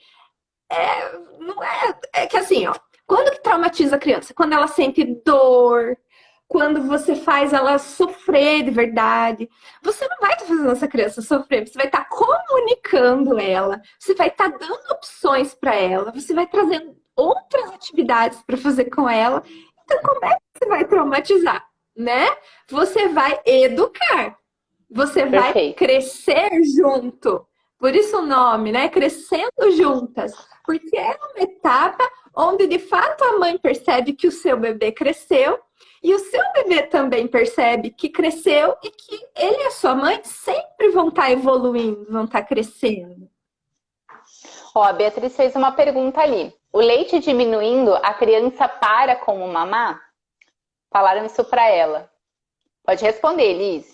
S2: é que assim, ó, quando que traumatiza a criança? Quando ela sente dor, quando você faz ela sofrer de verdade. Você não vai estar fazendo essa criança sofrer, você vai estar comunicando ela, você vai estar dando opções para ela, você vai trazendo outras atividades para fazer com ela. Então, como é que você vai traumatizar, né? Você vai educar, você vai crescer junto. Por isso o nome, né? Crescendo juntas. Porque é uma etapa onde, de fato, a mãe percebe que o seu bebê cresceu e o seu bebê também percebe que cresceu e que ele e a sua mãe sempre vão estar evoluindo, vão estar crescendo.
S1: Ó, a Beatriz fez uma pergunta ali. O leite diminuindo, a criança para com o mamar? Falaram isso para ela. Pode responder, Liz.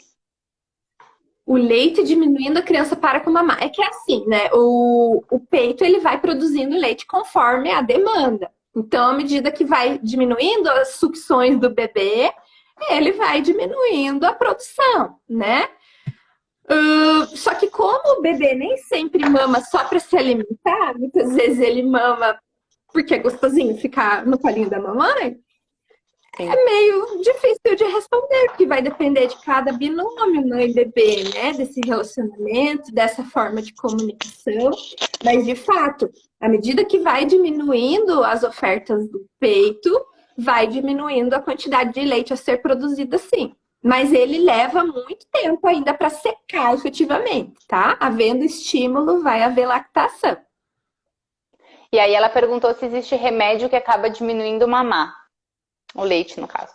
S2: O leite diminuindo, a criança para com mamar. É que é assim, né? O peito, ele vai produzindo leite conforme a demanda. Então, à medida que vai diminuindo as sucções do bebê, ele vai diminuindo a produção, né? Só que como o bebê nem sempre mama só para se alimentar, muitas vezes ele mama porque é gostosinho ficar no colinho da mamãe, é meio difícil de responder, porque vai depender de cada binômio mãe e bebê, né? Desse relacionamento, dessa forma de comunicação. Mas, de fato, à medida que vai diminuindo as ofertas do peito, vai diminuindo a quantidade de leite a ser produzida, sim. Mas ele leva muito tempo ainda para secar efetivamente, tá? Havendo estímulo, vai haver lactação.
S1: E aí ela perguntou se existe remédio que acaba diminuindo o mamar. O leite, no caso.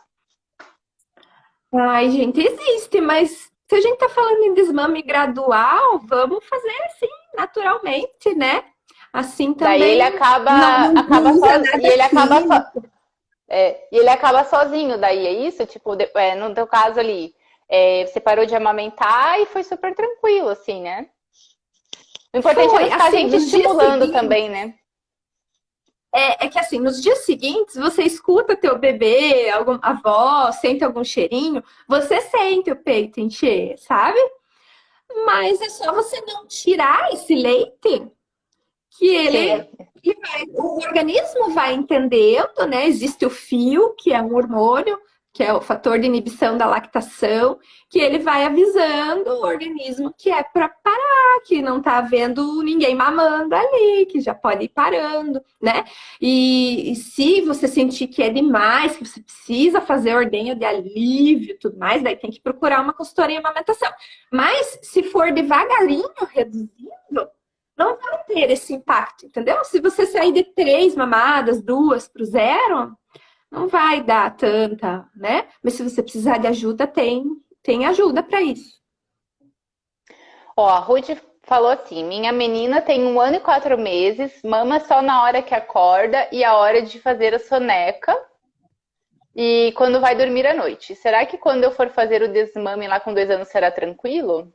S2: Ai, gente, existe, mas se a gente tá falando em desmame gradual, vamos fazer assim, naturalmente, né? Assim também.
S1: Daí ele acaba sozinho. E ele acaba sozinho, daí é isso? Tipo, no teu caso ali, você parou de amamentar e foi super tranquilo, assim, né? O importante é ficar a gente estimulando também, né?
S2: É que assim, nos dias seguintes, você escuta teu bebê, a voz, sente algum cheirinho, você sente o peito encher, sabe? Mas é só você não tirar esse leite que o organismo vai entendendo, né? Existe o fio, que é um hormônio, que é o fator de inibição da lactação, que ele vai avisando o organismo que é para parar, que não tá vendo ninguém mamando ali, que já pode ir parando, né? E se você sentir que é demais, que você precisa fazer ordenha de alívio e tudo mais, daí tem que procurar uma consultoria em amamentação. Mas se for devagarinho, reduzindo, não vai ter esse impacto, entendeu? Se você sair de 3 mamadas, 2 para o 0, não vai dar tanta, né? Mas se você precisar de ajuda, tem ajuda para isso.
S1: Ó, a Ruth falou assim: minha menina tem 1 ano e 4 meses, mama só na hora que acorda e a hora de fazer a soneca e quando vai dormir à noite. Será que quando eu for fazer o desmame lá com 2 anos será tranquilo?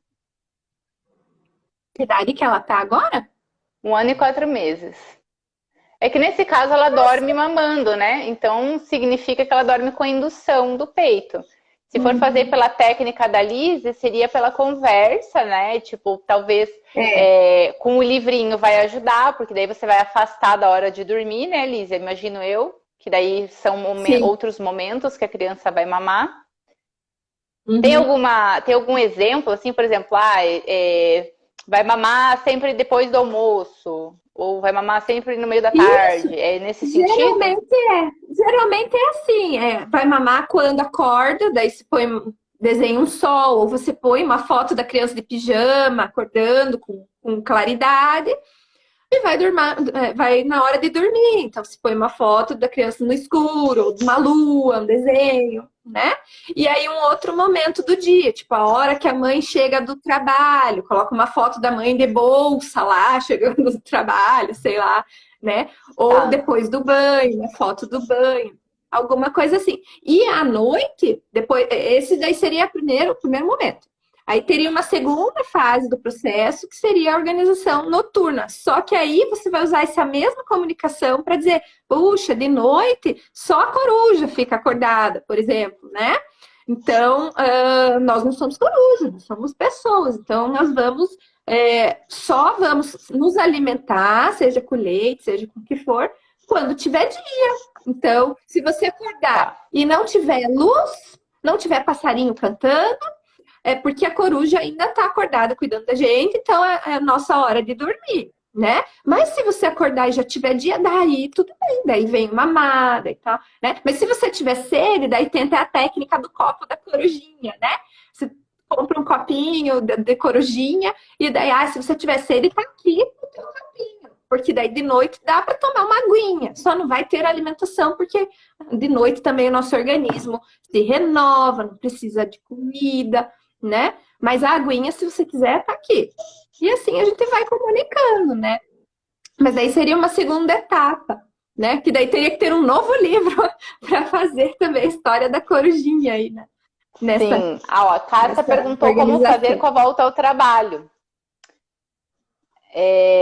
S2: Que idade que ela tá agora?
S1: 1 ano e 4 meses. É que nesse caso ela dorme mamando, né? Então significa que ela dorme com a indução do peito. Se for fazer
S2: Uhum.
S1: pela técnica da Lise, seria pela conversa, né? Tipo, talvez
S2: É,
S1: com o livrinho vai ajudar, porque daí você vai afastar da hora de dormir, né, Lise? Imagino eu, que daí são
S2: sim.
S1: outros momentos que a criança vai mamar.
S2: Uhum.
S1: Tem algum exemplo, assim, por exemplo, vai mamar sempre depois do almoço, ou vai mamar sempre no meio da
S2: Isso,
S1: tarde? É nesse sentido?
S2: geralmente é. Geralmente é assim, vai mamar quando acorda, daí se põe, desenha um sol, ou você põe uma foto da criança de pijama, acordando com claridade, e vai dormir, vai na hora de dormir. Então, se põe uma foto da criança no escuro, ou de uma lua, um desenho, né? E aí, um outro momento do dia, tipo a hora que a mãe chega do trabalho, coloca uma foto da mãe de bolsa lá, chegando do trabalho, sei lá, né? Ou
S1: Tá.
S2: depois do banho, uma foto do banho. Alguma coisa assim. E à noite, depois, esse daí seria o primeiro momento. Aí teria uma segunda fase do processo, que seria a organização noturna. Só que aí você vai usar essa mesma comunicação para dizer, puxa, de noite só a coruja fica acordada, por exemplo, né? Então, nós não somos corujas, nós somos pessoas. Então, nós vamos, só vamos nos alimentar, seja com leite, seja com o que for, quando tiver dia. Então, se você acordar
S1: Tá.
S2: e não tiver luz, não tiver passarinho cantando, é porque a coruja ainda está acordada cuidando da gente, então é a nossa hora de dormir, né? Mas se você acordar e já tiver dia, daí tudo bem, daí vem uma mamada e tal, né? Mas se você tiver sede, daí tem até a técnica do copo da corujinha, né? Você compra um copinho de corujinha e daí, se você tiver sede, tá aqui o teu copinho. Porque daí de noite dá para tomar uma aguinha, só não vai ter alimentação, porque de noite também o nosso organismo se renova, não precisa de comida, né? Mas a aguinha, se você quiser, tá aqui. E assim a gente vai comunicando, né? Mas aí seria uma segunda etapa, né? Que daí teria que ter um novo livro para fazer também a história da corujinha aí, né? Nessa,
S1: Sim. A Cássia
S2: nessa
S1: perguntou como fazer
S2: organização.
S1: com a volta ao trabalho.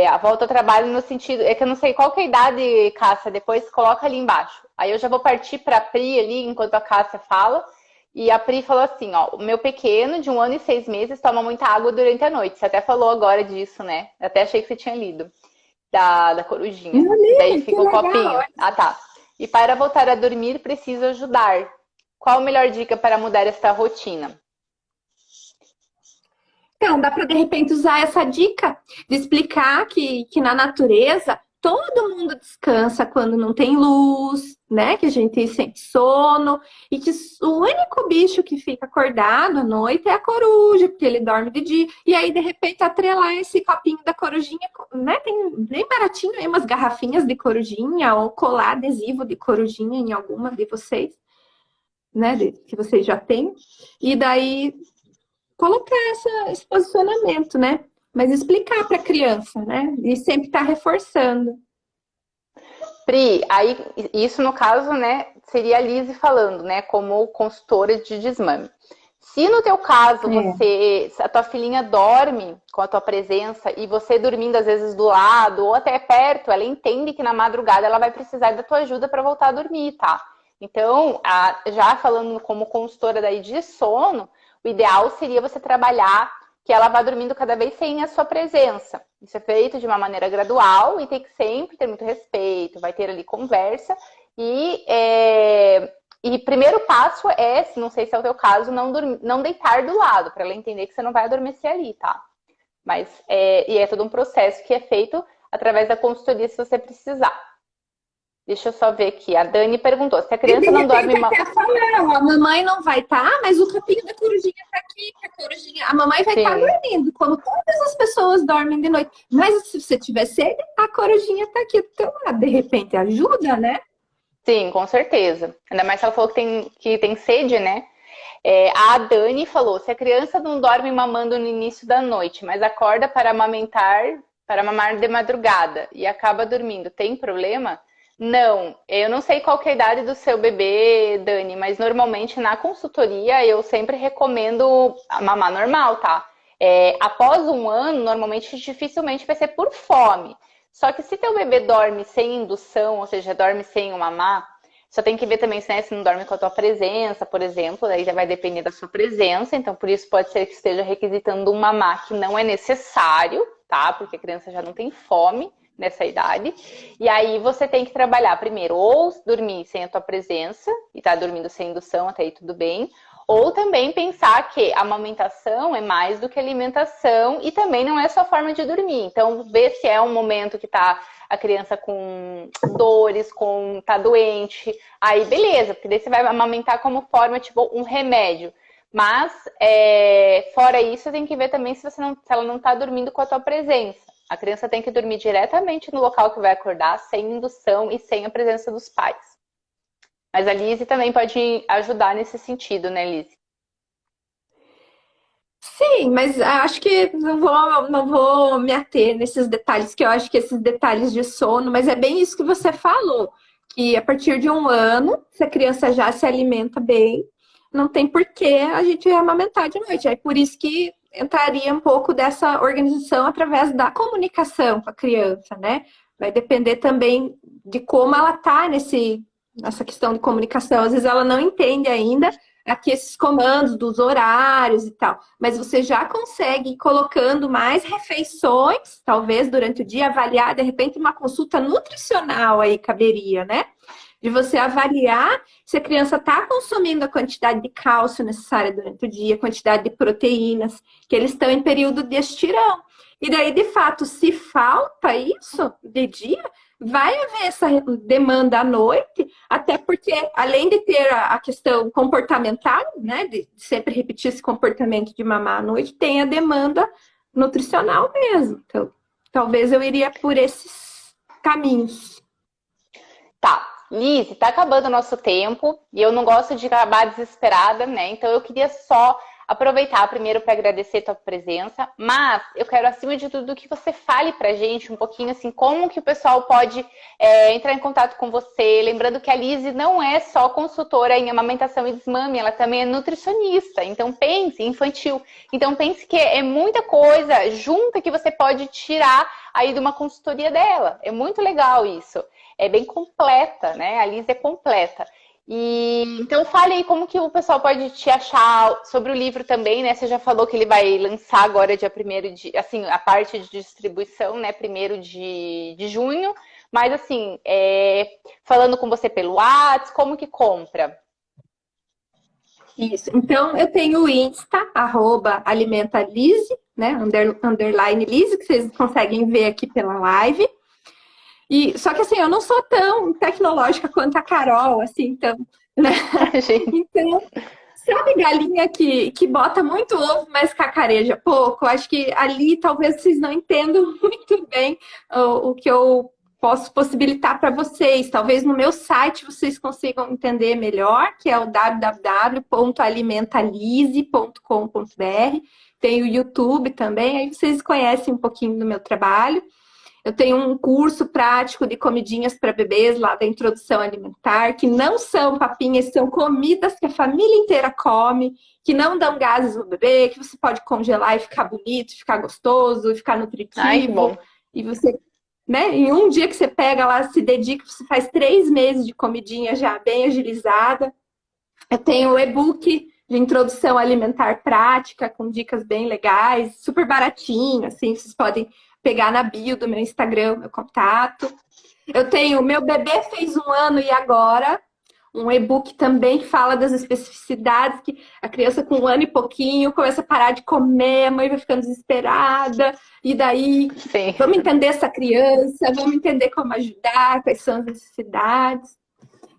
S1: A volta ao trabalho no sentido. É que eu não sei qual que é a idade, Cássia, depois coloca ali embaixo. Aí eu já vou partir para a Pri ali, enquanto a Cássia fala. E a Pri falou assim: ó, o meu pequeno, de 1 ano e 6 meses, toma muita água durante a noite. Você até falou agora disso, né? Eu até achei que você tinha lido. Da corujinha.
S2: Não,
S1: E daí
S2: que
S1: fica o
S2: legal.
S1: copinho. Ah, tá. E para voltar a dormir, preciso ajudar. Qual a melhor dica para mudar esta rotina?
S2: Então, dá para de repente usar essa dica de explicar que na natureza todo mundo descansa quando não tem luz, né? Que a gente sente sono e que o único bicho que fica acordado à noite é a coruja, porque ele dorme de dia. E aí, de repente, atrelar esse copinho da corujinha, né? Tem bem baratinho aí umas garrafinhas de corujinha ou colar adesivo de corujinha em alguma de vocês, né? Que vocês já têm. E daí colocar esse posicionamento, né? Mas explicar para a criança, né? E sempre estar reforçando.
S1: Pri, aí isso no caso, né, seria a Lise falando, né, como consultora de desmame. Se no teu caso
S2: É.
S1: a tua filhinha dorme com a tua presença e você dormindo às vezes do lado ou até perto, ela entende que na madrugada ela vai precisar da tua ajuda para voltar a dormir, tá? Então, já falando como consultora daí de sono, o ideal seria você trabalhar que ela vá dormindo cada vez sem a sua presença. Isso é feito de uma maneira gradual e tem que sempre ter muito respeito, vai ter ali conversa e primeiro passo é, não sei se é o teu caso, não deitar do lado, para ela entender que você não vai adormecer ali, tá? Mas é todo um processo que é feito através da consultoria se você precisar. Deixa eu só ver aqui. A Dani perguntou: se a
S2: E de
S1: criança não dorme.
S2: repente até falar, ó, a mamãe não vai estar, mas o copinho da corujinha está aqui, que a corujinha, a mamãe vai estar
S1: Sim,
S2: dormindo, como todas as pessoas dormem de noite. Mas se você tiver sede, a corujinha está aqui do teu lado. De repente ajuda, né?
S1: sim, com certeza. Ainda mais se ela falou que tem sede, né? A Dani falou, se a criança não dorme mamando no início da noite, mas acorda para mamar de madrugada e acaba dormindo, tem problema? Não, eu não sei qual que é a idade do seu bebê, Dani, mas normalmente na consultoria eu sempre recomendo mamar normal, tá? Após um ano, normalmente dificilmente vai ser por fome. Só que se teu bebê dorme sem indução, ou seja, dorme sem o mamar, só tem que ver também se não dorme com a tua presença, por exemplo, daí já vai depender da sua presença, então por isso pode ser que esteja requisitando um mamar que não é necessário, tá? Porque a criança já não tem fome nessa idade. E aí você tem que trabalhar primeiro ou dormir sem a tua presença e tá dormindo sem indução, até aí tudo bem. Ou também pensar que a amamentação é mais do que alimentação e também não é só forma de dormir. Então, ver se é um momento que tá a criança com dores, tá doente. Aí, beleza, porque daí você vai amamentar como forma, tipo, um remédio. Mas, fora isso, tem que ver também se ela não tá dormindo com a tua presença. A criança tem que dormir diretamente no local que vai acordar, sem indução e sem a presença dos pais. Mas a Lise também pode ajudar nesse sentido, né, Lise?
S2: Sim, mas acho que não vou me ater nesses detalhes, que eu acho que esses detalhes de sono, mas é bem isso que você falou, que a partir de um ano, se a criança já se alimenta bem, não tem por que a gente amamentar de noite. É por isso que entraria um pouco dessa organização através da comunicação com a criança, né? Vai depender também de como ela tá nessa questão de comunicação. Às vezes ela não entende ainda aqui esses comandos dos horários e tal, mas você já consegue ir colocando mais refeições, talvez durante o dia, avaliar, de repente, uma consulta nutricional aí caberia, né? De você avaliar se a criança está consumindo a quantidade de cálcio necessária durante o dia, a quantidade de proteínas, que eles estão em período de estirão. E daí, de fato, se falta isso de dia, vai haver essa demanda à noite, até porque, além de ter a questão comportamental, né, de sempre repetir esse comportamento de mamar à noite, tem a demanda nutricional mesmo. Então, talvez eu iria por esses caminhos.
S1: Tá, Lise, tá acabando o nosso tempo e eu não gosto de acabar desesperada, né? Então eu queria só aproveitar primeiro para agradecer a tua presença, mas eu quero, acima de tudo, que você fale pra gente um pouquinho assim, como que o pessoal pode entrar em contato com você. Lembrando que a Lise não é só consultora em amamentação e desmame, ela também é nutricionista, então pense, infantil. Então pense que é muita coisa junta que você pode tirar aí de uma consultoria dela. É muito legal isso. É bem completa, né? A Lise é completa. E então fale aí como que o pessoal pode te achar sobre o livro também, né? Você já falou que ele vai lançar agora dia 1º de, assim, a parte de distribuição, né? 1º de junho. Mas assim, falando com você pelo WhatsApp, como que compra?
S2: Isso. Então, eu tenho o Insta, @alimentalise, né? Underline Lise, que vocês conseguem ver aqui pela live. Só que assim, eu não sou tão tecnológica quanto a Carol, assim, então, né? Então, sabe galinha que bota muito ovo, mas cacareja pouco? Acho que ali talvez vocês não entendam muito bem o que eu posso possibilitar para vocês. Talvez no meu site vocês consigam entender melhor, que é o www.alimentalise.com.br. Tem o YouTube também, aí vocês conhecem um pouquinho do meu trabalho. Eu tenho um curso prático de comidinhas para bebês lá da introdução alimentar, que não são papinhas, são comidas que a família inteira come, que não dão gases no bebê, que você pode congelar e ficar bonito, ficar gostoso, ficar nutritivo.
S1: Ai, que bom.
S2: E você, né, em um dia que você pega lá, se dedica, você faz 3 meses de comidinha já bem agilizada. Eu tenho o e-book de introdução alimentar prática, com dicas bem legais, super baratinho, assim, vocês podem pegar na bio do meu Instagram, meu contato. Eu tenho Meu Bebê Fez um Ano e Agora, um e-book também que fala das especificidades, que a criança com 1 ano e pouquinho começa a parar de comer, a mãe vai ficando desesperada, e daí
S1: Sim.
S2: Vamos entender essa criança, vamos entender como ajudar, quais são as necessidades.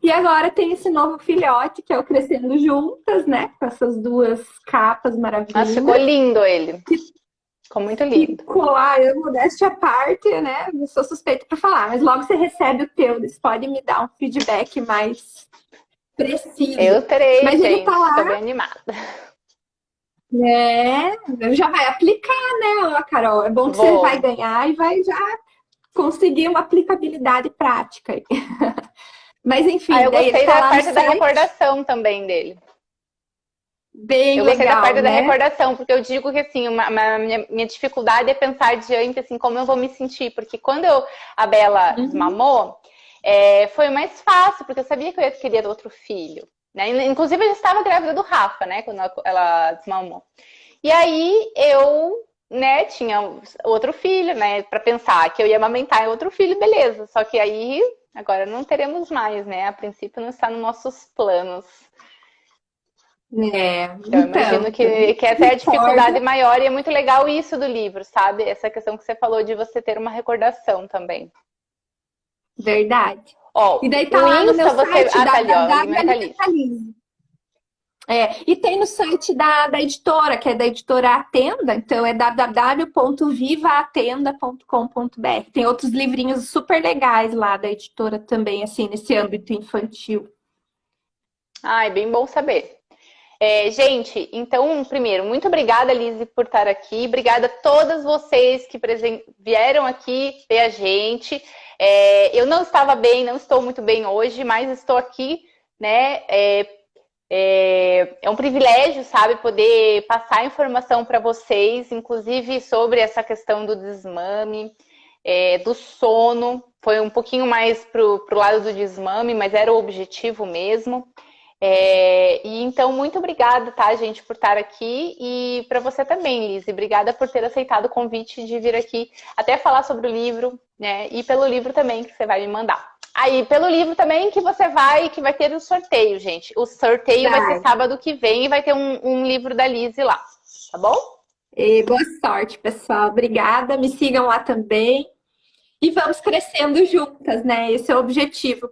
S2: E agora tem esse novo filhote, que é o Crescendo Juntas, né? Com essas 2 capas maravilhosas.
S1: Nossa, ficou lindo ele. Ficou muito lindo.
S2: Ficou lá, eu modéstia à parte, né? Eu sou suspeita para falar, mas logo você recebe o teu, você pode me dar um feedback mais Precisa.
S1: Eu terei,
S2: Mas ele
S1: gente.
S2: tá
S1: Tô
S2: lá,
S1: bem animada.
S2: né? Já vai aplicar, né, ó, Carol? É bom que você vai
S1: Vou.
S2: ganhar e vai já conseguir uma aplicabilidade prática aí. Mas
S1: Ah,
S2: enfim,
S1: eu
S2: daí ele
S1: gostei
S2: tá
S1: da
S2: lá no
S1: parte da
S2: site,
S1: recordação também dele.
S2: bem
S1: Eu gostei da
S2: legal,
S1: parte da
S2: né?
S1: recordação, porque eu digo que assim, minha dificuldade é pensar adiante, assim, como eu vou me sentir. Porque quando a Bela
S2: Uhum.
S1: desmamou, foi mais fácil, porque eu sabia que eu ia querer outro filho. Né? Inclusive, eu já estava grávida do Rafa, né? Quando ela desmamou. E aí eu, né, tinha outro filho, né? Para pensar que eu ia amamentar em outro filho, beleza. Só que aí, agora não teremos mais, né? A princípio não está nos nossos planos.
S2: É,
S1: Então, eu imagino
S2: também
S1: que essa é a dificuldade
S2: concordo,
S1: maior, e é muito legal isso do livro, sabe? Essa questão que você falou de você ter uma recordação também.
S2: verdade. E
S1: Ó,
S2: daí tá
S1: o
S2: lá no meu
S1: Insta você.
S2: site,
S1: Ah, tá ali, ó, Alimentalize.
S2: www.alimentalize. E tem no site da editora, que é da editora Atenda, então é www.vivaatenda.com.br. Tem outros livrinhos super legais lá da editora também, assim, nesse âmbito infantil.
S1: Ai, bem bom saber. Gente, então, primeiro, muito obrigada, Lizzy, por estar aqui. Obrigada a todas vocês que vieram aqui ver a gente. Eu não estava bem, não estou muito bem hoje, mas estou aqui, né? É um privilégio, sabe, poder passar informação para vocês, inclusive sobre essa questão do desmame, do sono. Foi um pouquinho mais pro lado do desmame, mas era o objetivo mesmo. E então, muito obrigada, tá, gente, por estar aqui. E para você também, Lizzy. Obrigada por ter aceitado o convite de vir aqui até falar sobre o livro, né? E pelo livro também que você vai me mandar. Aí, pelo livro também que vai ter o sorteio, gente. O sorteio vai ser
S2: Vai.
S1: sábado que vem e vai ter um livro da Lizzy lá, tá bom?
S2: E boa sorte, pessoal. Obrigada. Me sigam lá também. E vamos crescendo juntas, né? Esse é o objetivo.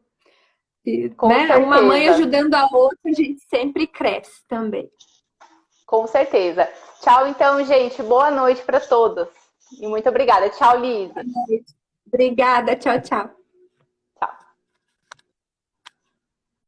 S2: E,
S1: Com
S2: né? Uma mãe
S1: certeza.
S2: ajudando a outra, a gente sempre cresce também.
S1: Com certeza. Tchau, então, gente. Boa noite para todos. E muito obrigada. Tchau, Lizzy.
S2: Obrigada. Tchau, tchau.